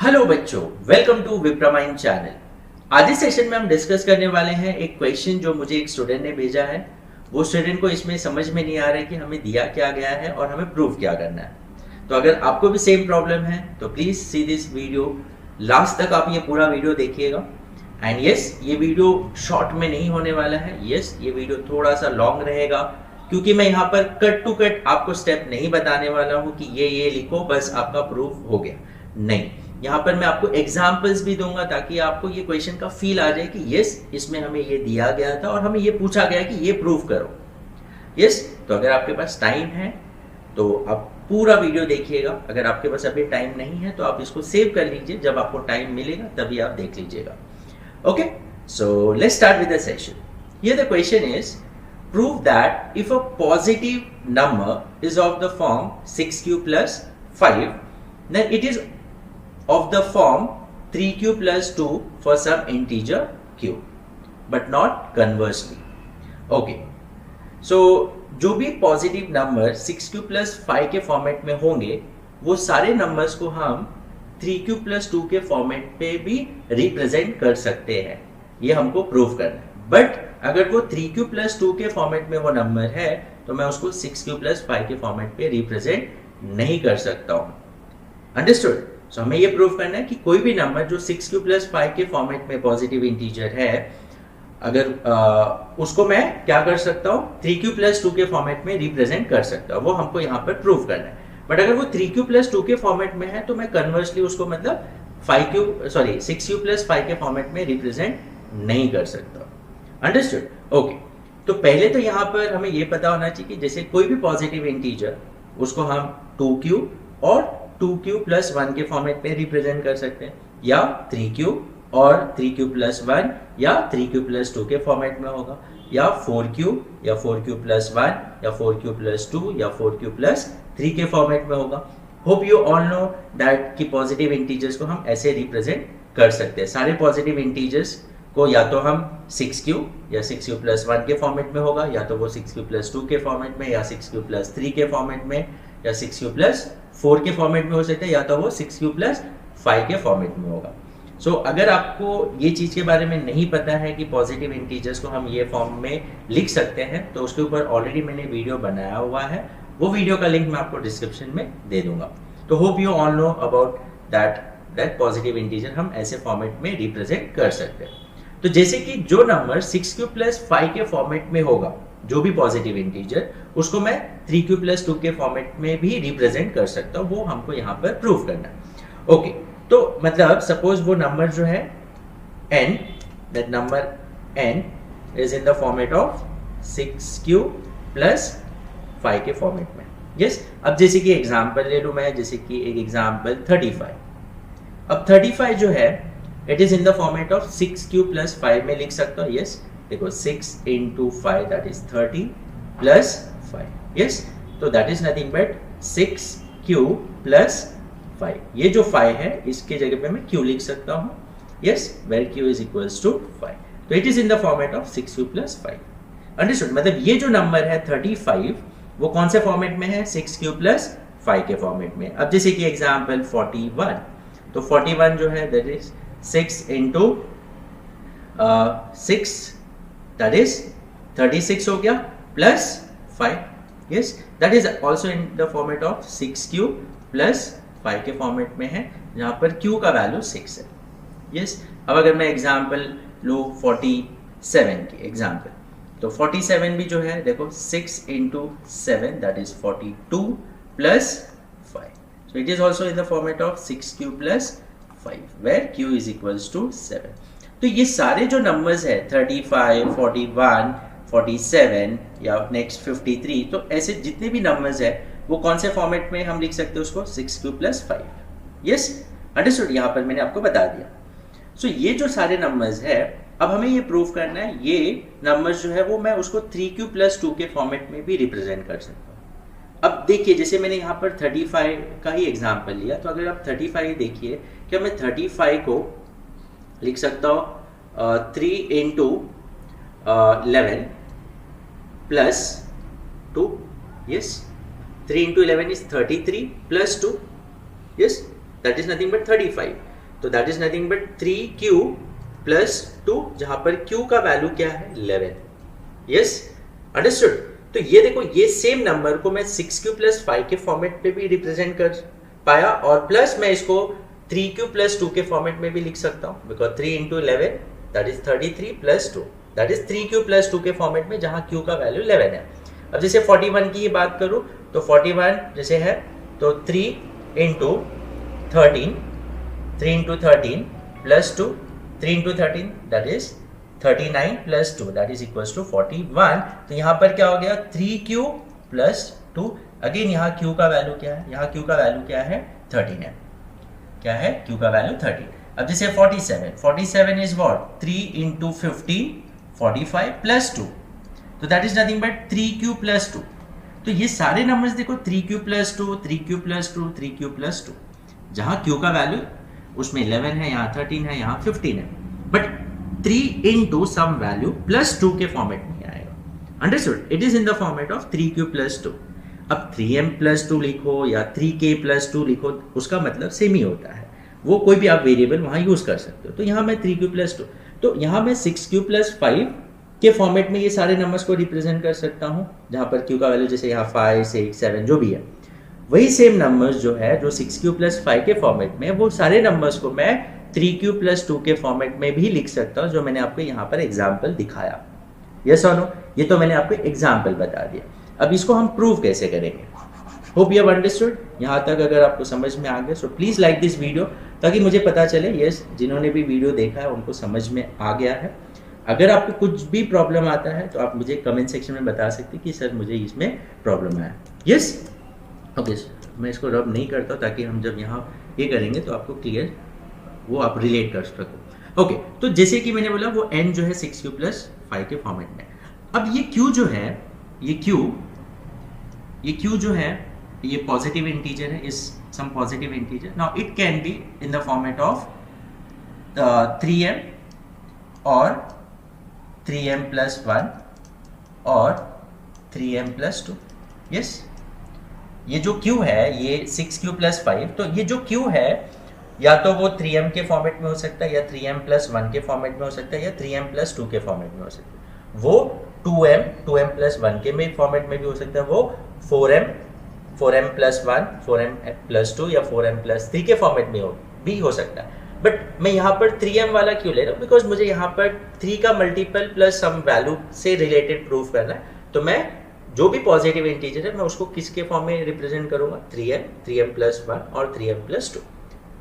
Hello बच्चों, welcome to विप्रामाइंड channel. आज इस सेशन में हम डिस्कस करने वाले हैं एक क्वेश्चन जो मुझे एक स्टूडेंट ने भेजा है। वो स्टूडेंट को इसमें समझ में नहीं आ रहा है कि हमें दिया क्या गया है और हमें प्रूव क्या करना है। तो अगर आपको भी सेम प्रॉब्लम है तो please see this video, last तक आप ये पूरा वीडियो देखिएगा। एंड यस, ये वीडियो शॉर्ट में नहीं होने वाला है। यस, ये वीडियो थोड़ा सा लॉन्ग रहेगा क्योंकि मैं यहाँ पर कट टू कट आपको स्टेप नहीं बताने वाला हूँ कि ये लिखो बस आपका प्रूफ हो गया। नहीं, यहाँ पर मैं आपको एग्जाम्पल्स भी दूंगा ताकि आपको ये क्वेश्चन का फील आ जाए कि यस, इसमें हमें ये दिया गया था और हमें ये पूछा गया कि ये प्रूफ करो। यस, तो अगर आपके पास टाइम है तो आप पूरा वीडियो देखिएगा। अगर आपके पास अभी टाइम नहीं है तो आप इसको सेव कर लीजिए, जब आपको टाइम मिलेगा तभी आप देख लीजिएगा। Okay, so let's start with the session. Here the question is, prove that if a positive number is of the form 6q plus 5, then it is of the form 3q plus 2 for some integer q, but not conversely. Okay, so जो भी positive number 6q plus 5 के format में होंगे वो सारे numbers को हम 3q plus 2 के फॉर्मेट पे भी रिप्रेजेंट कर सकते हैं। ये हमको प्रूव करना है। बट अगर वो 3q plus 2 के फॉर्मेट में वो नंबर है तो मैं उसको 6q plus 5 के फॉर्मेट पे रिप्रेजेंट नहीं कर सकता हूं। अंडरस्टूड? सो हमें ये प्रूव करना है कि कोई भी नंबर जो 6q plus 5 के फॉर्मेट में पॉजिटिव इंटीजर है, अगर उसको मैं क्या कर सकता हूँ, 3q plus 2 के फॉर्मेट में रिप्रेजेंट कर सकता हूँ। वो हमको यहाँ पर प्रूव करना है। बट अगर वो 3q plus 2 के फॉर्मेट में है तो मैं कन्वर्सली उसको मतलब 6q plus 5 के फॉर्मेट में रिप्रेजेंट नहीं कर सकता। अंडरस्टूड? ओके, तो पहले तो यहाँ पर हमें ये पता होना चाहिए कि जैसे कोई भी पॉजिटिव इंटीजर उसको हम 2q और 2q plus 1 के फॉर्मेट में रिप्रेजेंट कर सकते हैं, या 3q और 3q plus 1 या 3q plus 2 के फॉर्मेट में होगा, या 4q या 4q plus 1 या 4q plus 2 या 4q plus 3 के फॉर्मेट में होगा। Hope you all know that कि पॉजिटिव इंटीजर्स को हम ऐसे रिप्रेजेंट कर सकते हैं। सारे पॉजिटिव इंटीजर्स को या तो हम 6q या 6q plus 1 के फॉर्मेट में होगा, या तो वो 6q plus 2 के फॉर्मेट में, या 6q plus 3 के फॉर्मेट में, या 6q plus 4 के फॉर्मेट में हो सकता है, या तो वो 6q plus 5 के फॉर्मेट में होगा। सो अगर आपको ये चीज़ के बारे में नहीं पता है कि पॉजिटिव इंटीजर्स को हम ये फॉर्म में लिख सकते हैं तो उसके ऊपर ऑलरेडी मैंने वीडियो बनाया हुआ है। वो वीडियो का लिंक मैं आपको डिस्क्रिप्शन में दे दूंगा। तो hope you all know about that positive integer हम ऐसे फॉर्मेट में रिप्रेजेंट कर सकते हैं। तो जैसे कि जो नंबर 6q plus 5 के फॉर्मेट में होगा, जो भी पॉजिटिव इंटीजर, उसको मैं 3q plus 2 के फॉर्मेट में भी रिप्रेजेंट कर सकता हूँ। वो हमको यहाँ पर प्रूव करना है। ओके, तो मतलब सपोज वो नंबर जो है n, that number n is in the format of 6q plus 5 के फॉर्मेट में। यस, अब जैसे कि एग्जांपल ले लूँ मैं, जैसे कि एक एग्जांपल 35। अब 35 जो है it is in the format of 6q plus 5 में लिख सकता हूँ। यस, देखो 6 into 5 that is 30 plus 5। Yes, तो that is nothing but 6q plus 5। ये जो 5 है इसके जगह पे मैं q लिख सकता हूँ। Yes, where q is equals to 5। तो it is in the format of 6q plus 5। Understood? मतलब ये जो नंबर है 35 वो कौन से फॉर्मेट में है? 6q plus 5 के फॉर्मेट में। अब जैसे कि एग्जाम्पल 41, तो 41 जो है that is 6 into 6 that is 36 हो गया plus 5। yes, that is also in the format of 6q plus 5 के फॉर्मेट में है, जहां पर q का वैल्यू 6 है। yes, अब अगर मैं एग्जांपल लूँ 47 की एग्जांपल, तो 47 भी जो है देखो 6 into 7 that is 42 plus 5, so it is also in the format of 6q plus 5 where q is equals to 7। तो ये सारे जो नंबर्स है 35, 41, 47 या नेक्स्ट 53, तो ऐसे जितने भी नंबर्स है वो कौन से फॉर्मेट में हम लिख सकते हैं उसको? 6q plus 5। Yes, understood? यहाँ पर मैंने आपको बता दिया। सो ये जो सारे नंबर्स है, अब हमें ये प्रूव करना है ये नंबर्स जो है वो मैं उसको 3q plus 2 के फॉर्मेट में भी रिप्रेजेंट कर सकता हूँ। अब देखिए, जैसे मैंने यहाँ पर 35 का ही एग्जांपल लिया, तो अगर आप 35 देखिए, क्या मैं 35 को लिख सकता हूँ 3 into 11 plus 2। yes, 3 into 11 is 33 plus 2। yes, that is nothing but 35। तो that is nothing but 3q plus 2, जहां पर q का वैल्यू क्या है 11. Yes, understood. तो ये देखो, ये सेम नंबर को मैं 6q प्लस 5 के फॉर्मेट पे भी रिप्रेजेंट कर पाया, और प्लस मैं इसको 3q प्लस 2 के फॉर्मेट में भी लिख सकता हूँ, because 3 into 11 that is 33 plus 2, that is 3q plus 2 के फॉर्मेट में, जहां q का वैल्यू 11 है. अब जैसे 41 की बात करूं तो 41 जैसे है तो 3 into 13 plus 2, 3 into 13 that is 39 plus 2 that is equals to 41. तो यहाँ पर क्या हो गया 3q प्लस 2. अगेन यहाँ q का वैल्यू क्या है, यहाँ q का वैल्यू क्या है 13 है. क्या है q का वैल्यू 13. अब जैसे 47 इज व्हाट 3 इंटू 15 45 प्लस 2, तो that is nothing but 3q plus 2. तो ये सारे नंबर्स देखो 3q plus 2, 3q plus 2, 3q plus 2, जहां q का वैल्यू उसमें 11 है, यहाँ 13 है, यहाँ 15 है, but 3 into some value plus 2 के फॉर्मेट में आएगा. Understood. It is in the format of 3q plus 2. अब 3m प्लस 2 लिखो या 3k प्लस 2 लिखो, उसका मतलब सेम ही होता है, वो कोई भी आप वेरिएबल वहां यूज कर सकते हो. तो यहाँ मैं 3q प्लस 2, तो यहाँ मैं 6q प्लस 5 के फॉर्मेट में ये सारे नंबर्स को रिप्रेजेंट कर सकता हूँ, जहां पर q का वैल्यू जैसे यहाँ 5, 6, 7 जो भी है, वही सेम नंबर्स जो है जो 6q प्लस 5 के फॉर्मेट में, वो सारे नंबर्स को मैं 3q प्लस 2 के फॉर्मेट में भी लिख सकता हूँ, जो मैंने आपको यहाँ पर एग्जाम्पल दिखाया. यस और नो, ये तो मैंने आपको एग्जाम्पल बता दिया. अब इसको हम प्रूव कैसे करेंगे. Hope you have understood. यहाँ तक अगर आपको समझ में आ गया, so please like this video, ताकि मुझे पता चले यस जिन्होंने भी वीडियो देखा है उनको समझ में आ गया है. अगर आपको कुछ भी प्रॉब्लम आता है तो आप मुझे कमेंट सेक्शन में बता सकते हैं कि सर मुझे इसमें प्रॉब्लम आया. Yes, okay. मैं इसको रब नहीं करता ताकि हम जब यहाँ ये करेंगे तो आपको क्लियर वो आप रिलेट कर सको. ओके, तो जैसे कि मैंने बोला वो n जो है 6q प्लस 5 के फॉर्मेट में. अब ये q जो है, ये q जो है ये पॉजिटिव इंटीजर है, is some positive integer. Now it can be in the format of 3m और 3m प्लस 1 और 3m प्लस 2. यस, ये जो q है ये 6q प्लस 5, तो ये जो q है या तो वो 3m के फॉर्मेट में हो सकता है, या 3m प्लस 1 के फॉर्मेट में हो सकता है, या 3m प्लस 2 के फॉर्मेट में हो सकता है. वो 2m प्लस 1 के में फॉर्मेट में भी हो सकता है, वो 4m प्लस 1, 4m प्लस 2 या 4m प्लस 3 के फॉर्मेट में भी हो सकता है. बट मैं यहाँ पर 3m वाला क्यों ले रहा हूँ, बिकॉज मुझे यहाँ पर 3 का मल्टीपल प्लस सम वैल्यू से रिलेटेड प्रूफ करना है. तो मैं जो भी पॉजिटिव इंटीजर है मैं उसको किसके फॉर्म में रिप्रेजेंट करूंगा, 3m प्लस 1 और 3m प्लस 2.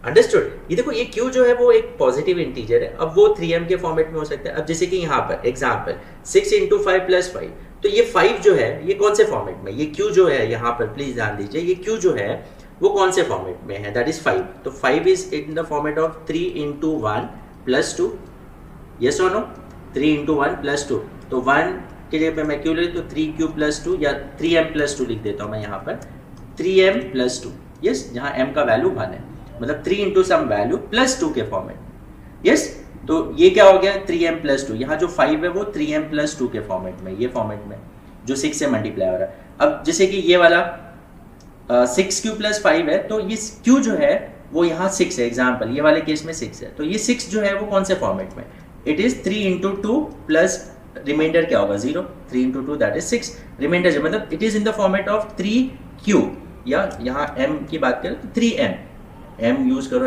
अंडरस्टूड. ये देखो ये q जो है वो एक पॉजिटिव इंटीजर है, अब वो 3m के फॉर्मेट में हो सकता है. अब जैसे कि यहाँ पर एग्जाम्पल 6 इंटू 5 प्लस 5, तो ये 5 जो है ये कौन से फॉर्मेट में, ये q जो है यहाँ पर प्लीज ध्यान दीजिए, ये q जो है वो कौन से फॉर्मेट में है, दैट इज 5. तो 5 is in the format of 3 into 1 plus 2. Yes और नो, 3 इंटू 1 प्लस 2. तो 1 के जगह पे मैं क्यों ले, तो 3q प्लस 2 या 3m प्लस 2 लिख देता हूँ मैं यहाँ पर 3m प्लस 2. यस, जहाँ m का वैल्यू 1 है, मतलब 3 इंटू सम वैल्यू प्लस 2 के फॉर्मेट. यस, तो ये क्या हो गया 3m प्लस 2. यहाँ जो 5 है वो 3m प्लस 2 के फॉर्मेट में, ये फॉर्मेट में जो 6 से मल्टीप्लाई हो रहा है. अब जैसे कि ये वाला 6q प्लस 5 है, तो ये q जो है वो यहाँ 6 है, एग्जाम्पल ये वाले केस में 6 है, तो ये 6 जो है वो कौन से फॉर्मेट में, it is 3 into 2 plus reminder क्या होगा 0, 3 इंटू 2 दैट इज 6. रिमाइंडर जो मतलब it is in the format of 3q, या यहाँ m की बात करें तो 3m, m यूज करो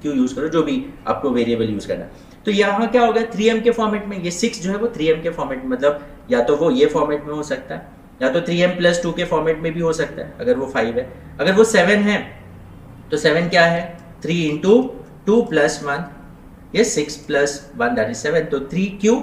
q यूज करो, जो भी आपको वेरिएबल यूज करना. तो यहाँ क्या होगा 3m के फॉर्मेट में, ये 6 जो है वो 3m के फॉर्मेट में, मतलब या तो वो ये फॉर्मेट में हो सकता है, या तो 3m प्लस 2 के फॉर्मेट में भी हो सकता है अगर वो 5 है. अगर वो 7 है तो 7 क्या है 3 इंटू 2 प्लस 1, ये 6 प्लस 1 दैट इज 7. तो 3q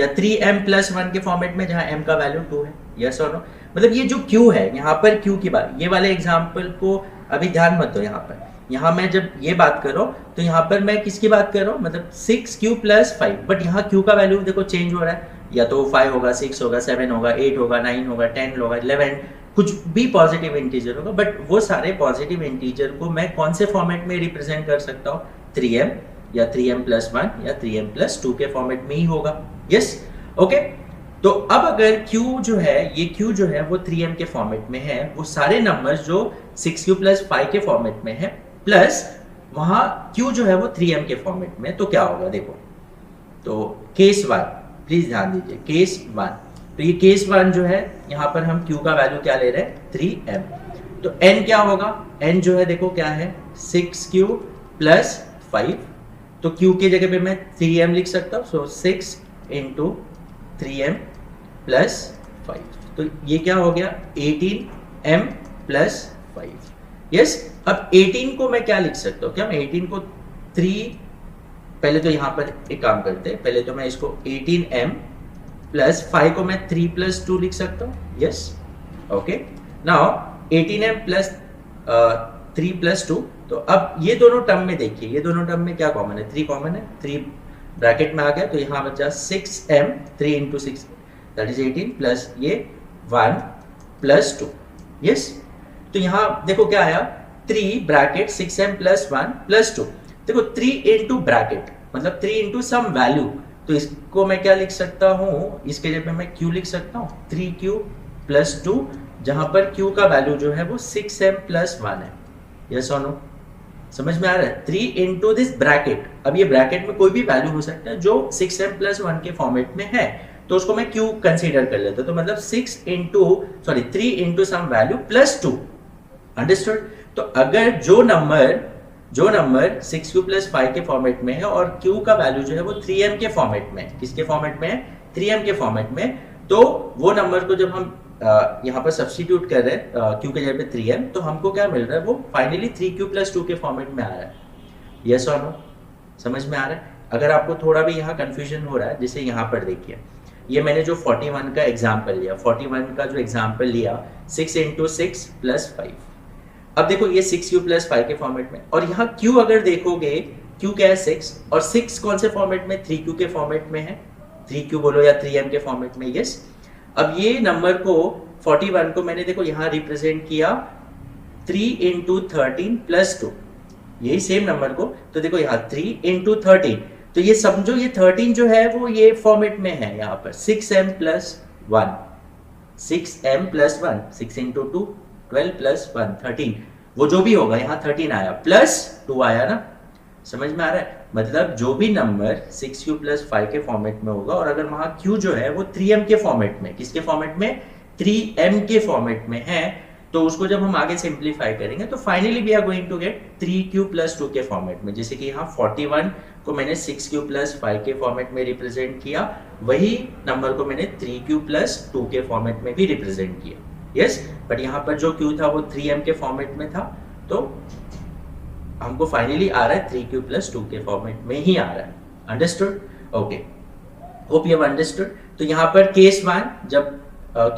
या 3m प्लस 1 के फॉर्मेट में, जहाँ m का वैल्यू 2 है. यस और नो, मतलब ये जो q है यहाँ पर q की बात, ये वाले एग्जाम्पल को अभी ध्यान मत दो. यहाँ पर यहाँ मैं जब ये बात कर रहा हूँ तो यहाँ पर मैं किसकी बात कर रहा हूँ, मतलब 6q प्लस 5, बट यहाँ q का वैल्यू देखो चेंज हो रहा है, या तो 5 होगा, 6 होगा, 7 होगा, 8 होगा, 9 होगा, 10 होगा, 11, कुछ भी पॉजिटिव इंटीजर होगा. बट वो सारे पॉजिटिव इंटीजर को मैं कौन से फॉर्मेट में रिप्रेजेंट कर सकता हूँ, 3m या 3m प्लस 1 या 3m प्लस 2 के फॉर्मेट में ही होगा. Yes, okay. तो अब अगर q जो है, ये q जो है वो 3m के फॉर्मेट में है, वो सारे नंबर्स जो 6q प्लस 5 के फॉर्मेट में है, प्लस वहां Q जो है वो 3m के फॉर्मेट में, तो क्या होगा देखो। तो केस 1 प्लीज ध्यान दीजिए, केस 1, तो ये केस 1 जो है यहाँ पर हम Q का वैल्यू क्या ले रहे हैं 3m। तो n क्या होगा, n जो है देखो क्या है 6Q प्लस 5, तो Q की जगह पे मैं 3m लिख सकता हूँ, सो 6 इंटू 3m प्लस 5, तो ये क्या हो गया 18m प्लस 5। यस, अब 18 को मैं क्या लिख सकता हूँ, क्या मैं 18 को 3, पहले तो यहाँ पर एक काम करते हैं, पहले तो मैं इसको 18m प्लस 5 को मैं 3 प्लस 2 लिख सकता हूँ। Yes, okay, now 18m plus 3 plus 2, तो अब ये दोनों टर्म में देखिए, ये दोनों टर्म में क्या कॉमन है, 3 कॉमन है, 3 ब्रैकेट में आ गया, तो यहाँ बचा 6m, 3 into 6 that is 18 plus ये 1 प्लस 2। यस, तो यहाँ देखो क्या आया 3 ब्रैकेट 6m प्लस 1 प्लस 2, देखो 3 इंटू ब्रैकेट मतलब 3 इंटू सम वैल्यू, तो इसको मैं क्या लिख सकता हूँ, इसके जगह पे मैं q लिख सकता हूँ 3q प्लस 2, जहां पर q का वैल्यू जो है वो 6m प्लस 1 है। यस और नो, समझ में आ रहा है, 3 इंटू दिस ब्रैकेट, अब ये ब्रैकेट में कोई भी वैल्यू हो सकता है जो 6m प्लस 1 के फॉर्मेट में है, तो उसको मैं q कंसीडर कर लेता हूं, तो मतलब 3 into some value plus 2, understood. तो अगर जो नंबर 6q प्लस 5 के फॉर्मेट में है और q का वैल्यू जो है वो 3m के फॉर्मेट में, किसके फॉर्मेट में है 3m के फॉर्मेट में, तो वो नंबर को जब हम यहाँ पर सब्स्टिट्यूट कर रहे हैं q के जगह पे 3m, तो हमको क्या मिल रहा है, वो फाइनली 3q प्लस 2 के फॉर्मेट में आ रहा है। यस और नो, समझ में आ रहा है। अगर आपको थोड़ा भी यहाँ कंफ्यूजन हो रहा है, जैसे यहाँ पर देखिए, ये मैंने जो 41 का एग्जाम्पल लिया, 41 का जो एग्जाम्पल लिया 6 इंटू 6 प्लस 5, अब देखो ये 6q प्लस 5 के फॉर्मेट में, और यहाँ q अगर देखोगे, q क्या है 6, और 6 कौन से फॉर्मेट में, 3q के फॉर्मेट में है, 3q बोलो या 3m के फॉर्मेट में। यस, अब ये नंबर को 41 को मैंने देखो यहाँ रिप्रेजेंट किया 3 इंटू 13 प्लस 2, यही सेम नंबर को, तो देखो यहाँ 3 इंटू 13, तो ये समझो ये 13 जो है वो ये फॉर्मेट में है, यहाँ पर 6m plus 1, 6m plus 1, 6 into 2 12 plus 1 13, वो जो भी होगा यहाँ 13 आया प्लस 2 आया ना, समझ में आ रहा है। मतलब जो भी नंबर 6q प्लस 5 के फॉर्मेट में होगा, और अगर वहां q जो है वो 3m के फॉर्मेट में, किसके फॉर्मेट में 3m के फॉर्मेट में है, तो उसको जब हम आगे सिंप्लीफाई करेंगे तो finally we are going to get 3q plus 2 के फॉर्मेट में। जैसे कि यहाँ 41 को मैंने 6q प्लस 5 के फॉर्मेट में रिप्रेजेंट किया, वही नंबर को मैंने 3q प्लस 2 के फॉर्मेट में भी रिप्रेजेंट किया। यस, बट यहाँ पर जो q था वो 3m के फॉर्मेट में था, तो हमको फाइनली आ रहा है 3q प्लस 2 के फॉर्मेट में ही आ रहा है। Understood? Okay, hope you have understood. तो यहाँ पर केस 1 जब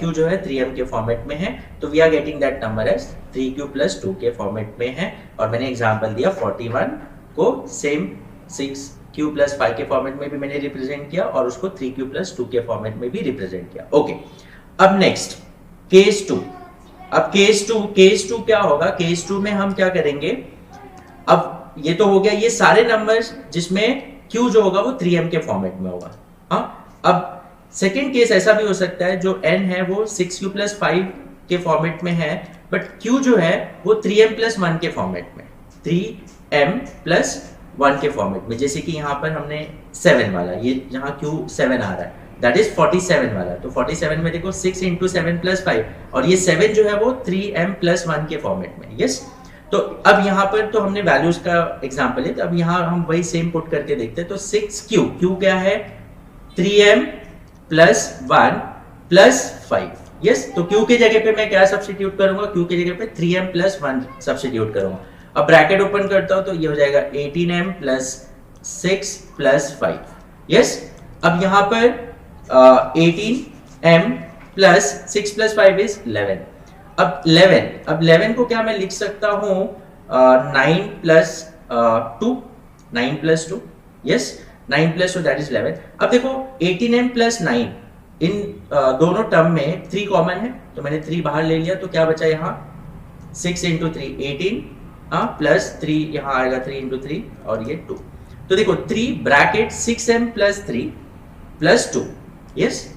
q जो है 3m के फॉर्मेट में है, तो we are getting that number as 3q plus 2 के फॉर्मेट में है, और मैंने एग्जांपल दिया 41 को सेम 6q प्लस 5 के फॉर्मेट में भी मैंने रिप्रेजेंट किया, और उसको 3q प्लस 2 के फॉर्मेट में भी रिप्रेजेंट किया। ओके, अब नेक्स्ट केस 2। अब केस 2 क्या होगा, केस 2 में हम क्या करेंगे, अब ये तो हो गया ये सारे नंबर्स जिसमें q जो होगा वो 3m के फॉर्मेट में होगा। हाँ, अब सेकेंड केस ऐसा भी हो सकता है जो n है वो 6q प्लस 5 के फॉर्मेट में है, बट q जो है वो 3m प्लस 1 के फॉर्मेट में, 3m प्लस 1 के फॉर्मेट में। जैसे कि यहाँ पर हमने 7 वाला, ये जहाँ q 7 आ रहा है दैट इज 47 वाला, तो 47 में देखो 6 इंटू 7 प्लस 5, और ये 7 जो है वो 3m प्लस 1 के फॉर्मेट में। यस, तो अब यहाँ पर तो हमने वैल्यूज का एग्जांपल है, तो अब यहाँ हम वही सेम पुट करके देखते हैं। तो 6q क्या है 3m प्लस 1 प्लस 5। यस, तो q की जगह पे मैं क्या सब्स्टिट्यूट करूंगा, q की जगह पे 3m प्लस 1 सब्स्टिट्यूट करूंगा। अब ब्रैकेट ओपन करता हूं तो ये हो जाएगा 18m प्लस 6 प्लस 5। यस, अब यहाँ पर 18m प्लस 6 प्लस 5 इज 11। अब 11 को क्या मैं लिख सकता हूं 9 plus 2, 9 plus 2। Yes, 9 plus 2 that is 11। अब देखो 18m प्लस 9, इन दोनों टर्म में 3 कॉमन है, तो मैंने 3 बाहर ले लिया, तो क्या बचा यहाँ 6 इंटू 3 18 प्लस 3 यहाँ आएगा 3 इंटू 3 और ये 2। तो देखो 3 bracket 6m plus 3 plus 2। Yes,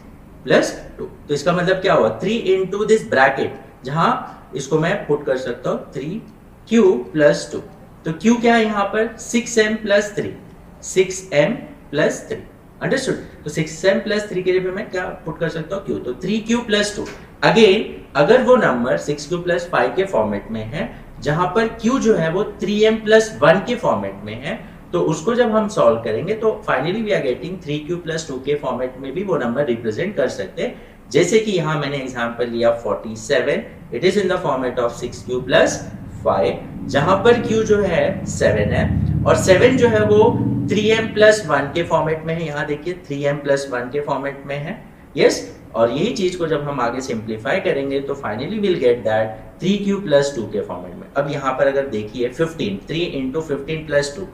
plus 2, तो इसका मतलब क्या हुआ 3 इंटू दिस ब्रैकेट, जहां इसको मैं पुट कर सकता हूं 3q प्लस 2। तो Q क्या है यहाँ पर 6m plus 3, 6m plus 3, understood. तो 6m प्लस 3 के लिए मैं क्या पुट कर सकता हूँ Q, तो 3Q प्लस 2। अगेन अगर वो नंबर 6Q प्लस 5 के फॉर्मेट में है जहां पर Q जो है वो 3m प्लस 1 के फॉर्मेट में है, तो उसको जब हम सॉल्व करेंगे तो finally we are getting 3Q plus 2 के फॉर्मेट में भी वो नंबर रिप्रेजेंट कर सकते हैं। जैसे कि यहाँ मैंने एग्जांपल लिया 47, it is in the format of 6Q plus 5, जहां पर Q जो है 7 है और 7 जो है वो 3m प्लस 1 के फॉर्मेट में है। यहाँ देखिए 3m प्लस 1 के फॉर्मेट में है, यस। और यही चीज को जब हम आगे सिंप्लीफाई करेंगे तो finally will get that 3Q plus 2 के फॉर्मेट में। अब यहाँ पर अगर देखिए 15, 3 इंटू 15 प्लस 2,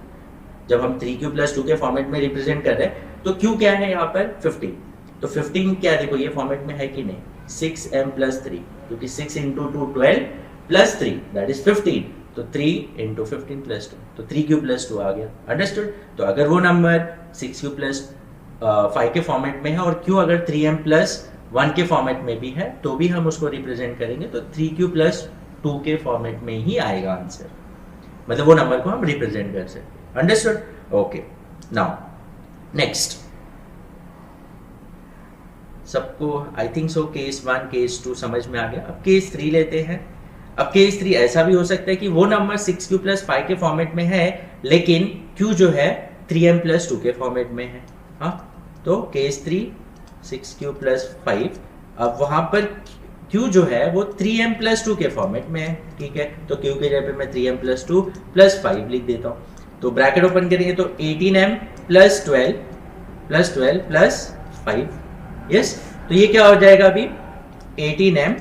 जब हम 3Q प्लस 2 के फॉर्मेट में रिप्रेजेंट कर रहे हैं तो Q क्या है यहाँ पर 15, तो 15 क्या देखो ये फॉर्मेट में है कि नहीं, 6m प्लस 3, क्योंकि 6 इंटू 2 12 प्लस 3 दैट इज 15, तो 3 इंटू 15 प्लस 2, तो 3Q प्लस 2 आ गया, अंडरस्टूड। तो अगर वो नंबर 6Q प्लस 5 के फॉर्मेट में है और Q अगर 3m प्लस 1 के फॉर्मेट में भी है तो भी हम उसको रिप्रेजेंट करेंगे तो 3Q प्लस 2 के फॉर्मेट में ही आएगा आंसर, मतलब वो नंबर को हम रिप्रेजेंट कर सकते, अंडरस्टूड। ओके, नाउ नेक्स्ट सबको I think so case 1 case 2 समझ में आ गया। अब केस 3 लेते हैं। अब केस 3 ऐसा भी हो सकता है कि वो नंबर 6Q प्लस 5 के फॉर्मेट में है लेकिन Q जो है 3m प्लस 2 के फॉर्मेट में है, हाँ। तो केस 3 6Q प्लस 5, अब वहां पर Q जो है वो 3m प्लस 2 के फॉर्मेट में है, ठीक है। तो Q के जगह पे मैं 3m प्लस 2 प्लस 5 लिख देता हूँ। तो ब्रैकेट ओपन करेंगे तो 18m प्लस 12 प्लस 5, यस। तो ये क्या हो जाएगा अभी 18m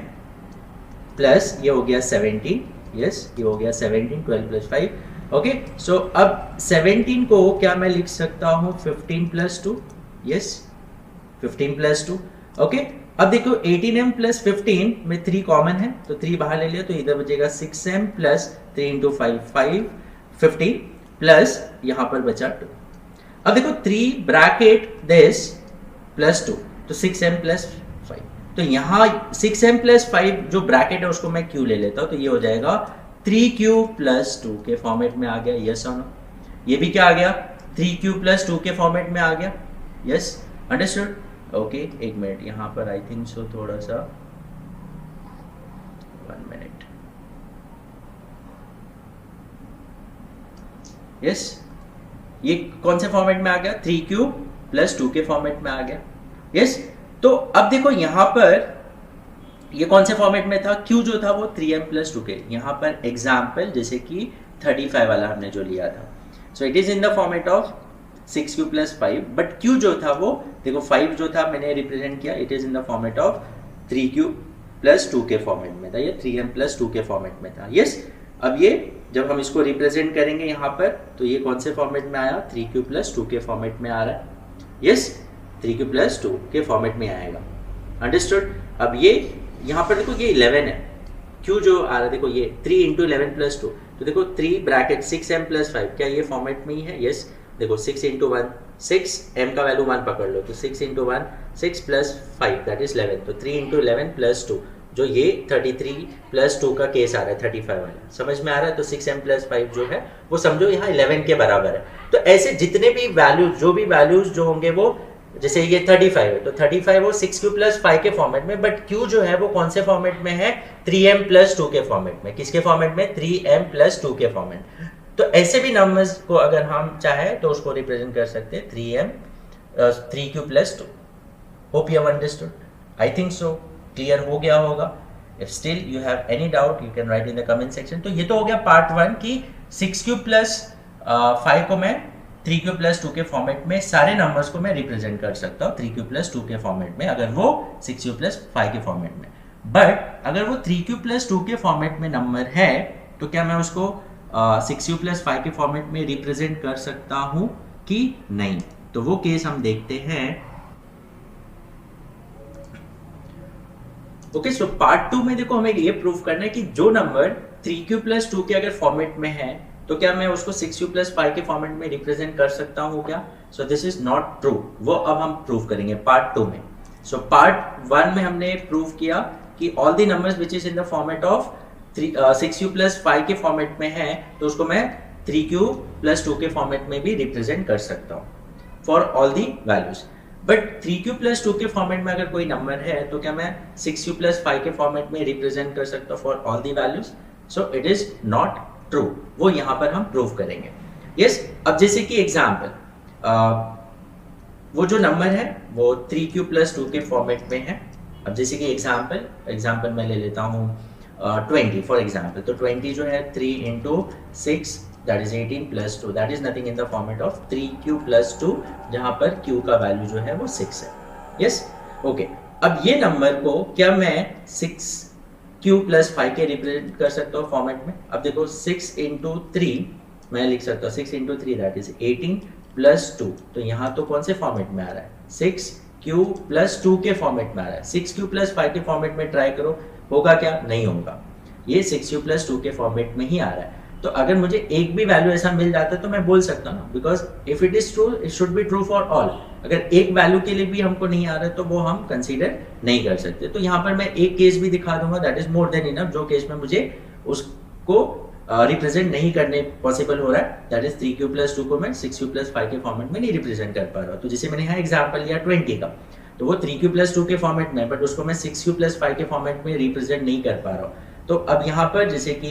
प्लस ये हो गया 17, यस, ये हो गया 17, 12 प्लस 5, ओके। सो अब 17 को क्या मैं लिख सकता हूँ 15 प्लस 2, यस, 15 प्लस 2, ओके। अब देखो 18m प्लस 15 में 3 कॉमन है तो 3 बाहर ले लिया तो इधर बचेगा 6m प्लस 3 इंटू 5 15 प्लस यहाँ पर बचा 2। अब देखो 3 ब्रैकेट दिस प्लस 2 तो 6m प्लस 5, तो यहाँ 6m प्लस 5 जो ब्रैकेट है उसको मैं Q ले लेता हूँ तो ये हो जाएगा 3Q प्लस 2 के फॉर्मेट में आ गया, यस और नो। ये भी क्या आ गया 3Q प्लस 2 के फॉर्मेट में आ गया, यस, अंडरस्टूड। ओके, एक मिनट यहाँ पर आई थिंक सो थोड़ा सा 1 मिनट, यस, ये कौन से फॉर्मेट में आ गया 3Q प्लस 2 के फॉर्मेट में आ गया, यस। तो अब देखो यहाँ पर ये कौन से फॉर्मेट में था, Q जो था वो 3m प्लस 2 के, यहाँ पर एग्जाम्पल जैसे कि 35 वाला हमने जो लिया था, so it is in the format of 6Q plus 5, but Q जो था वो देखो 5 जो था मैंने रिप्रेजेंट किया, it is in the format of 3Q plus 2 के फॉर्मेट में था, ये 3m प्लस 2 के फॉर्मेट में था, यस। अब ये जब हम इसको रिप्रेजेंट करेंगे यहाँ पर तो ये कौन से फॉर्मेट में आया 3Q प्लस 2 के फॉर्मेट में आ रहा है, यस, 3Q प्लस 2 के फॉर्मेट में आएगा, अंडरस्टूड। अब ये यहाँ पर देखो ये 11 है, Q जो आ रहा है देखो ये 3 इंटू 11 प्लस 2, तो देखो 3 ब्रैकेट 6m प्लस 5, क्या ये फॉर्मेट में ही है, यस। देखो 6 इंटू 1 6, m का वैल्यू 1 पकड़ लो तो 6 इंटू 1 6 प्लस 5 दैट इज 11, तो 3 इंटू 11 प्लस 2, जो ये 33 प्लस 2 का केस आ रहा है 35 वाला, समझ में आ रहा है। तो 6m प्लस 5 जो है वो समझो यहाँ 11 के बराबर है। तो ऐसे जितने भी वैल्यूज जो भी वैल्यूज जो होंगे वो, जैसे ये 35 है तो 35 वो 6Q प्लस 5 के फॉर्मेट में, बट Q जो है वो कौन से फॉर्मेट में है 3m प्लस 2 के फॉर्मेट में, किसके फॉर्मेट में 3m प्लस 2 के फॉर्मेट। तो ऐसे भी नंबर्स को अगर हम चाहे तो उसको रिप्रेजेंट कर सकते हैं 3Q plus 2। Hope you have understood, I think so clear हो गया होगा। If still you have any doubt you can write in the comment section. तो ये तो हो गया पार्ट 1 की 6Q प्लस 5 को मैं 3Q प्लस 2 के फॉर्मेट में सारे नंबर्स को मैं रिप्रेजेंट कर सकता हूँ 3Q प्लस 2 के फॉर्मेट में अगर वो 6Q प्लस 5 के फॉर्मेट में। बट अगर वो 3Q प्लस 2 के फॉर्मेट में नंबर है तो क्या मैं उसको 6Q प्लस 5 के फॉर्मेट में रिप्रेजेंट कर सकता हूं कि नहीं? तो वो केस हम देखते हैं। ओके, सो पार्ट 2 में देखो हमें ये प्रूव करना है कि जो नंबर 3Q प्लस 2 के अगर फॉर्मेट में है तो क्या मैं उसको 6Q प्लस 5 के फॉर्मेट में रिप्रेजेंट कर सकता हूँ क्या? So this is not true. वो अब हम प्रूव करेंगे पार्ट 2 में। सो पार्ट 1 में हमने प्रूव किया कि all the numbers which is in the format of 6Q plus 5 के फॉर्मेट में है तो उसको मैं 3q प्लस 2 के फॉर्मेट में भी रिप्रेजेंट कर सकता हूँ for all the values. But 3q plus 2 के फॉर्मेट में अगर कोई नंबर है तो क्या मैं 6q प्लस 5 के फॉर्मेट में रिप्रेजेंट कर सकता हूँ for all the values? So it is not true, वो यहाँ पर हम प्रूव करेंगे। यस, अब जैसे कि एग्जाम्पल, वो जो नंबर है वो 3q प्लस 2 के फॉर्मेट में है। अब जैसे कि एग्जाम्पल मैं ले लेता हूँ 20 फॉर एग्जाम्पल। तो 20 जो है 3 into 6 that is 18 plus 2 that is nothing in the format of 3q plus 2, जहाँ पर q का वैल्यू जो है वो 6 है। Yes, okay. अब ये नंबर को क्या मैं 6q प्लस 5 के रिप्रेजेंट कर सकता हूँ फॉर्मेट में? अब देखो 6 इंटू 3 मैं लिख सकता हूँ 6 इंटू 3 दैट इज 18 प्लस 2। तो यहाँ तो कौन से फॉर्मेट में आ रहा है? 6q प्लस 2 के फॉर्मेट में आ रहा है। 6q प्लस 5 के फॉर्मेट में ट्राई करो, होगा क्या? नहीं होगा। ये 6q प्लस 2 के फॉर्मेट में ही आ रहा है। तो अगर मुझे एक भी वैल्यू ऐसा मिल जाता है तो मैं बोल सकता हूँ, because if it is true it should be true for all. अगर एक वैल्यू के लिए भी हमको नहीं आ रहा है तो वो हम कंसीडर नहीं कर सकते। तो यहाँ पर मैं एक केस भी दिखा दूंगा, that is more than enough, जो केस में मुझे उसको रिप्रेजेंट नहीं करने पॉसिबल हो रहा है, दैट इज 3q प्लस 2 को मैं 6q प्लस 5 के फॉर्मेट में नहीं रिप्रेजेंट कर पा रहा हूँ। तो जैसे मैंने यहाँ एग्जाम्पल लिया 20 का, तो वो 3q प्लस 2 के फॉर्मेट में, बट उसको मैं 6q प्लस 5 के फॉर्मेट में रिप्रेजेंट नहीं कर पा रहा हूँ। तो अब यहाँ पर जैसे कि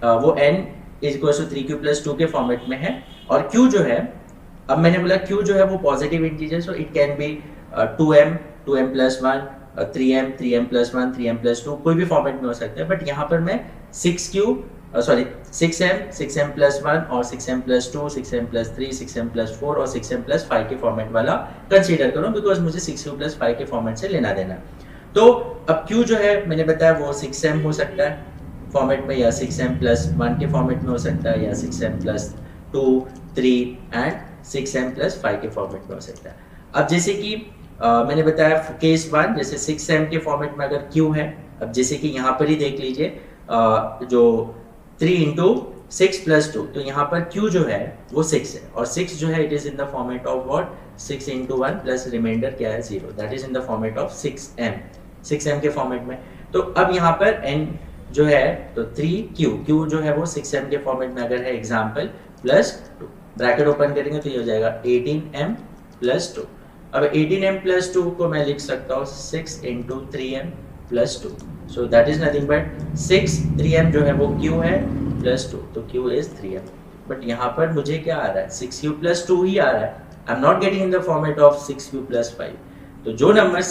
वो n is equal to 3q plus 2 के फॉर्मेट में है, और q जो है, अब मैंने बोला q जो है वो positive integer, so it can B 2m plus 1, 3m plus 1, 3m plus 2, कोई भी फॉर्मेट में हो सकता है। बट यहाँ पर मैं 6m प्लस 1 और 6m plus 2, 6m plus 3, 6m plus 4 और 6m प्लस 5 के फॉर्मेट वाला कंसीडर करूँ, बिकॉज मुझे 6q प्लस 5 के फॉर्मेट से लेना देना। तो अब q जो है मैंने बताया वो 6m हो सकता है फॉर्मेट में, या 6m प्लस 1 के फॉर्मेट में हो सकता है, या 6m plus 2, 3 and 6m plus 5 के फॉर्मेट में हो सकता है। अब जैसे कि मैंने बताया केस 1, जैसे 6m के फॉर्मेट में अगर q है, अब जैसे कि यहाँ पर ही देख लीजिए जो 3 इंटू 6 प्लस 2, तो यहाँ पर q जो है वो 6 है, और 6 जो है it is in the format of what, 6 into 1 plus reminder क्या है 0, that is in the format of 6m के फॉर्मेट में। तो अब यहाँ पर n जो है तो 3q जो है वो 6m के फॉर्मेट में अगर है एग्जाम्पल, प्लस 2 ब्रैकेट ओपन करेंगे तो ये हो जाएगा 18m प्लस 2। अब 18m प्लस 2 को मैं लिख सकता हूँ 6 into 3m plus 2, so that is nothing but 3m जो है वो q है प्लस 2, तो q इज 3m। बट यहाँ पर मुझे क्या आ रहा है, 6q प्लस 2 ही आ रहा है, I am not getting in the format of 6q plus 5। तो जो नंबर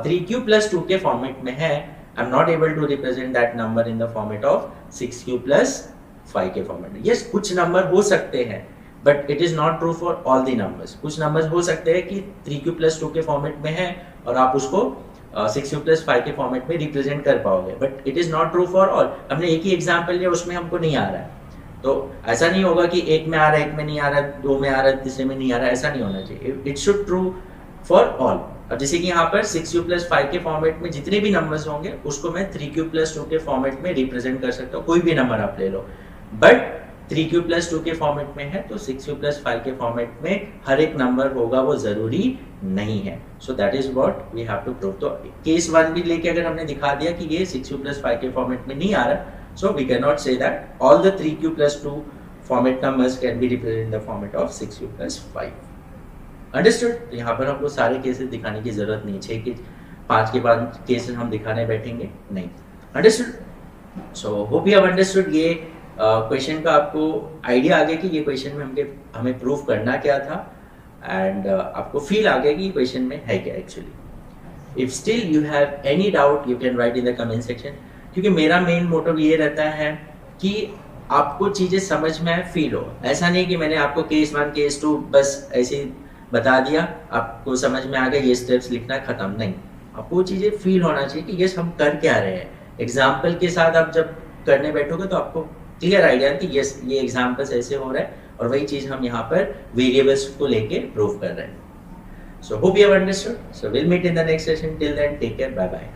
3q प्लस 2 के फॉर्मेट में है, I'm not able to represent that number in the format of 6q plus 5 के फॉर्मेट में। Yes, कुछ नंबर हो सकते हैं, but it is not true for all the numbers। कुछ नंबर्स हो सकते हैं कि 3q plus 2 के फॉर्मेट में है और आप उसको 6q plus 5 के फॉर्मेट में रिप्रेजेंट कर पाओगे, but it is not true for all। हमने एक ही एग्जाम्पल लिया, उसमें हमको नहीं आ रहा है, तो ऐसा नहीं होगा कि एक में आ रहा है, एक में नहीं आ रहा है, 2 में आ रहा है, तीसरे में नहीं आ रहा है, ऐसा नहीं होना चाहिए। It should true for all. अब जैसे कि यहाँ पर 6q प्लस 5 के फॉर्मेट में जितने भी नंबर्स होंगे उसको मैं 3q प्लस 2 के फॉर्मेट में रिप्रेजेंट कर सकता हूँ, कोई भी नंबर आप ले लो। बट 3q प्लस 2 के फॉर्मेट में है तो 6q प्लस 5 के फॉर्मेट में हर एक नंबर होगा, वो जरूरी नहीं है। So that is what we have to prove. तो केस 1 भी लेके अगर हमने दिखा दिया कि ये 6q प्लस 5 के फॉर्मेट में नहीं आ रहा, so we can not say that all the 3q plus 2 format numbers can be represent in the format of 6q plus 5। Understood? तो यहाँ पर हमको सारे केसेस दिखाने की जरूरत नहीं, 6 के 5 के 5 केसेस हम दिखाने बैठेंगे नहीं। Understood? So hope you have understood. ये क्वेश्चन का आपको आइडिया आ गया कि ये क्वेश्चन में हमें प्रूव करना क्या था, एंड आपको फील आ गया कि क्वेश्चन में है क्या actually. If still you have any doubt you can write in the comment section, क्योंकि मेरा मेन मोटिव ये रहता है कि आपको चीजें समझ में फील हो। ऐसा नहीं कि मैंने आपको केस 1 केस 2 बस ऐसे बता दिया, आपको समझ में आ गया ये स्टेप्स लिखना खत्म, नहीं। आपको चीजें फील होना चाहिए कि यस हम कर क्या रहे हैं। एग्जाम्पल के साथ आप जब करने बैठोगे तो आपको क्लियर आइडिया कि यस ये एग्जाम्पल्स ऐसे हो रहा है, और वही चीज हम यहाँ पर वेरिएबल्स को लेके प्रूव कर रहे हैं। So hope you have understood. So will meet in the next session. Till then take care, bye bye.